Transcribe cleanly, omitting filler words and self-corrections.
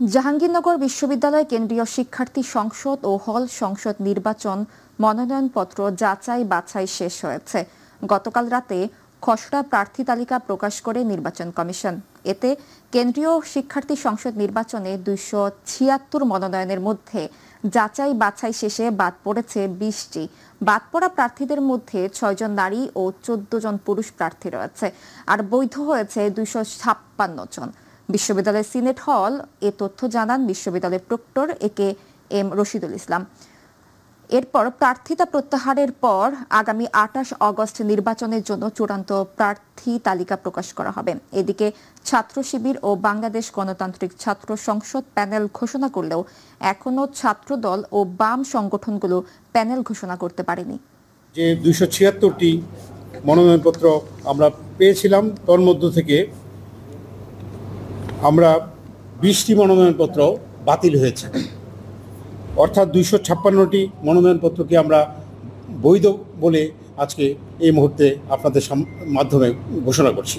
জাহাঙ্গীরনগর বিশ্ববিদ্যালয় কেন্দ্রীয় শিক্ষার্থী সংসদ ও হল সংসদ নির্বাচন মনোনয়নপত্র যাচাই বাছাই শেষ হয়েছে। গতকাল রাতে খসড়া প্রার্থী তালিকা প্রকাশ করে নির্বাচন কমিশন। এতে কেন্দ্রীয় শিক্ষার্থী সংসদ নির্বাচনে 276 মনোনয়নের মধ্যে যাচাই বাছাই শেষে বাদ পড়েছে 20টি। বাদ পড়া প্রার্থীদের মধ্যে 6 জন নারী ও 14 জন পুরুষ প্রার্থী রয়েছে, আর বৈধ হয়েছে 256 জন। বিশ্ববিদ্যালয়ের সিনেট হল এ তথ্য জানান বিশ্ববিদ্যালয়ের প্রক্টর এ.কে.এম. রশিদুল ইসলাম। এরপর প্রার্থিতা প্রত্যাহারের পর আগামী 28 আগস্ট নির্বাচনের জন্য চূড়ান্ত প্রার্থী তালিকা প্রকাশ করা হবে। এদিকে ছাত্র শিবির ও বাংলাদেশ গণতান্ত্রিক ছাত্র সংসদ প্যানেল ঘোষণা করলেও এখনো ছাত্রদল ও বাম সংগঠনগুলো প্যানেল ঘোষণা করতে পারেনি। যে 276টি মনোনয়নপত্র আমরা পেয়েছিলাম, তার মধ্য থেকে আমরা 20টি মনোনয়নপত্র বাতিল হয়েছে, অর্থাৎ 256টি মনোনয়নপত্রকে আমরা বৈধ বলে আজকে এই মুহূর্তে আপনাদের মাধ্যমে ঘোষণা করছি।